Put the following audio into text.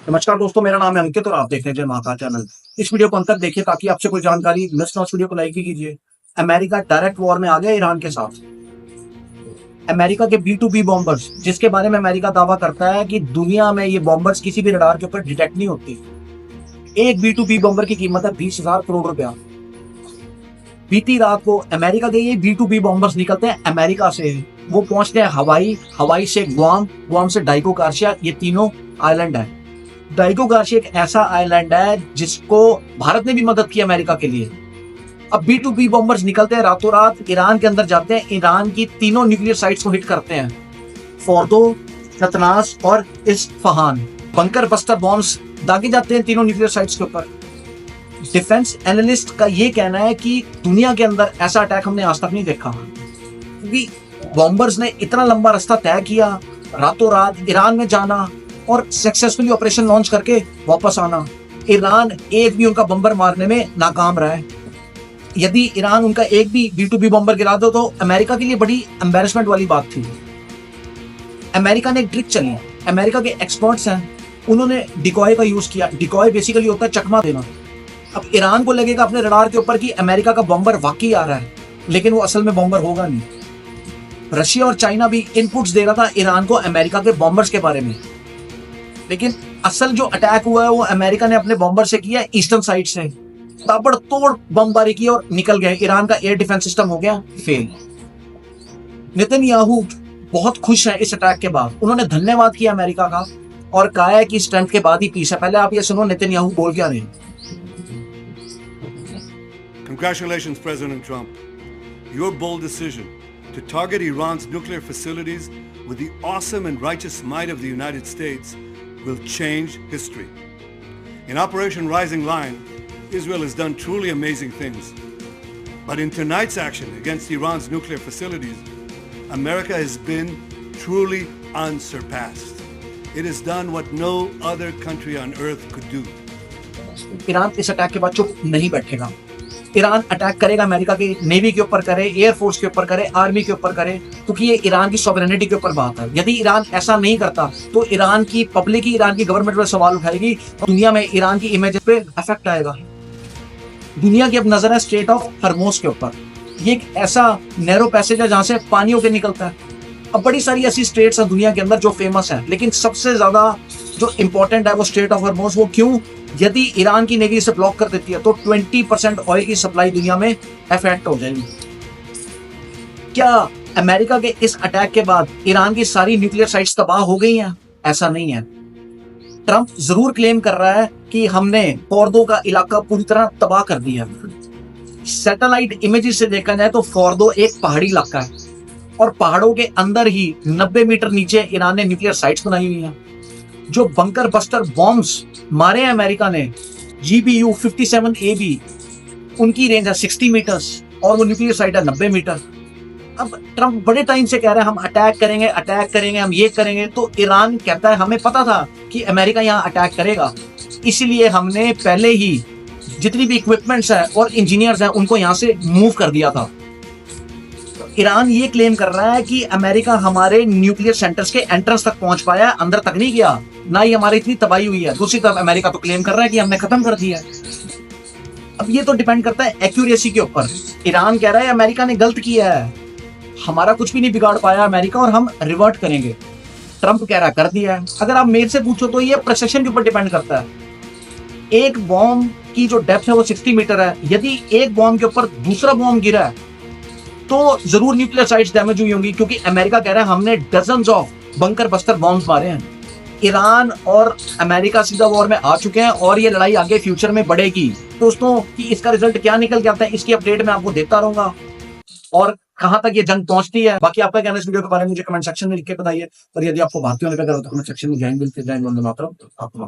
नमस्कार दोस्तों, मेरा नाम है अंकित और आप देख रहे हैं जय महाकाल चैनल। इस वीडियो को अंत तक देखिए ताकि आपसे कोई जानकारी मिस ना हो। इस वीडियो को लाइक भी कीजिए। अमेरिका डायरेक्ट वॉर में आ गया ईरान के साथ। अमेरिका के B2B बॉम्बर्स, जिसके बारे में अमेरिका दावा करता है कि दुनिया में ये बॉम्बर्स किसी भी रडार के ऊपर डिटेक्ट नहीं होती। एक B2B बॉम्बर की कीमत है 20,000 करोड़ रुपया। बीती रात को अमेरिका के ये B2B बॉम्बर्स निकलते हैं अमेरिका से। वो पहुंचते हैं हवाई से गुआम से डाइको गार्सिया। ये तीनों आइलैंड है। डाइको गार्सिया एक ऐसा आइलैंड है जिसको भारत ने भी मदद की अमेरिका के लिए। अब B2B बॉम्बर्स निकलते हैं रातों रात, ईरान के अंदर जाते हैं, ईरान की तीनों न्यूक्लियर साइट्स को हिट करते हैं, फोर्दो, नतनास और इस्फहान। बंकर बस्टर बॉम्ब्स दागे जाते हैं तीनों न्यूक्लियर साइट्स के ऊपर। डिफेंस एनालिस्ट का ये कहना है कि दुनिया के अंदर ऐसा अटैक हमने आज तक नहीं देखा, क्योंकि बॉम्बर्स ने इतना लंबा रास्ता तय किया, रातों रात ईरान में जाना और सक्सेसफुली ऑपरेशन लॉन्च करके वापस आना। ईरान एक भी उनका बम्बर मारने में नाकाम रहा है। यदि ईरान उनका एक भी B2B बम्बर गिरा दो तो अमेरिका के लिए बड़ी एम्बैरेसमेंट वाली बात थी। अमेरिका ने एक ट्रिक चली, अमेरिका के एक्सपर्ट्स हैं, उन्होंने डिकॉय का यूज किया। डिकॉय बेसिकली होता है चकमा देना। अब ईरान को लगेगा अपने रडार के ऊपर कि अमेरिका का बम्बर वाकई आ रहा है, लेकिन वो असल में बम्बर होगा नहीं। रशिया और चाइना भी इनपुट्स दे रहा था ईरान को अमेरिका के बॉम्बर्स के बारे में, लेकिन असल जो अटैक हुआ है वो अमेरिका ने अपने बॉम्बर से किया, ईस्टर्न साइड से ताबड़तोड़ बमबारी की और निकल गए। ईरान का एयर डिफेंस सिस्टम हो गया फेल। नेतन्याहू बहुत खुश है इस अटैक के बाद। उन्होंने धन्यवाद किया अमेरिका का और कहा है कि स्ट्रेंथ के बाद ही पीस है। पहले आप ये सुनो नेतन्याहू बोल क्या रहे। Congratulations, President Trump. Your bold decision to target Iran's nuclear facilities with the awesome and righteous might of the United States will change history. In Operation Rising Lion, Israel has done truly amazing things. But in tonight's action against Iran's nuclear facilities, America has been truly unsurpassed. It has done what no other country on earth could do. Iran इस attack के बाद चुप नहीं बैठेगा। Iran attack करेगा, America की navy के ऊपर करे, एयरफोर्स के ऊपर करे, आर्मी के ऊपर करे, क्योंकि ये ईरान की सॉवरेनिटी के ऊपर बात है। यदि ईरान ऐसा नहीं करता तो ईरान की पब्लिक ही ईरान की गवर्नमेंट पर सवाल उठाएगी और दुनिया में ईरान की इमेज पे इफेक्ट आएगा। दुनिया की अब नजर है स्ट्रेट ऑफ हॉर्मुज के ऊपर। ये एक ऐसा नैरो पैसेज है जहां से पानी होकर निकलता है। अब बड़ी सारी ऐसी स्टेट्स हैं दुनिया के अंदर जो फेमस है, लेकिन सबसे ज्यादा जो इंपॉर्टेंट है वो स्ट्रेट ऑफ हॉर्मुज। वो क्यों? यदि ईरान की नेवी इसे ब्लॉक कर देती है तो 20% ऑयल की सप्लाई दुनिया में अफेक्ट हो जाएगी। क्या अमेरिका के इस अटैक के बाद ईरान की सारी न्यूक्लियर साइट्स तबाह हो गई हैं? ऐसा नहीं है। ट्रंप जरूर क्लेम कर रहा है कि हमने फोर्दो का इलाका पूरी तरह तबाह कर दिया। सैटेलाइट इमेजेस से देखा जाए तो फोर्दो एक पहाड़ी इलाका है और पहाड़ों के अंदर ही 90 मीटर नीचे ईरान ने न्यूक्लियर साइट्स बनाई हुई हैं। जो बंकर बस्टर बॉम्ब्स मारे हैं अमेरिका ने, GBU-57AB, उनकी रेंज है 60 मीटर्स और वो न्यूक्लियर साइट है 90 मीटर। अब ट्रंप बड़े टाइम से कह रहे हैं हम अटैक करेंगे, हम ये करेंगे। तो ईरान कहता है हमें पता था कि अमेरिका यहाँ अटैक करेगा, इसीलिए हमने पहले ही जितनी भी इक्विपमेंट्स है और इंजीनियर्स हैं उनको यहाँ से मूव कर दिया था। ईरान ये क्लेम कर रहा है कि अमेरिका हमारे न्यूक्लियर सेंटर्स के एंट्रेंस तक पहुंच पाया, अंदर तक नहीं गया, ना ही हमारी इतनी तबाही हुई है। दूसरी तरफ अमेरिका तो क्लेम कर रहा है कि हमने खत्म कर दिया है। अब ये तो डिपेंड करता है एक्यूरेसी के ऊपर। ईरान कह रहा है अमेरिका ने गलत किया है, हमारा कुछ भी नहीं बिगाड़ पाया अमेरिका और हम रिवर्ट करेंगे। ट्रंप कह रहा कर दिया है। अगर आप मेरे से पूछो तो ये प्रिसिशन के ऊपर डिपेंड करता है। एक बॉम्ब की जो डेप्थ है वो 60 मीटर है। यदि एक बॉम्ब के ऊपर दूसरा बॉम्ब गिरा है तो जरूर न्यूक्लियर साइट्स डैमेज हुई होंगी, क्योंकि अमेरिका कह रहा है हमने dozens of bunker buster bombs मारे हैं। ईरान और अमेरिका सीधा वॉर में आ चुके हैं और ये लड़ाई आगे फ्यूचर में बढ़ेगी। दोस्तों, कि इसका रिजल्ट क्या निकल के आता है इसकी अपडेट मैं आपको देता रहूंगा और कहां तक ये जंग पहुंचती है। बाकी आपका कहना इस वीडियो के बारे में मुझे कमेंट सेक्शन में लिख के बताइए। और यदि आपको भारतीयों ने तो कमेंट सेक्शन में जय हिंद, जय वंदे मातरम, आपको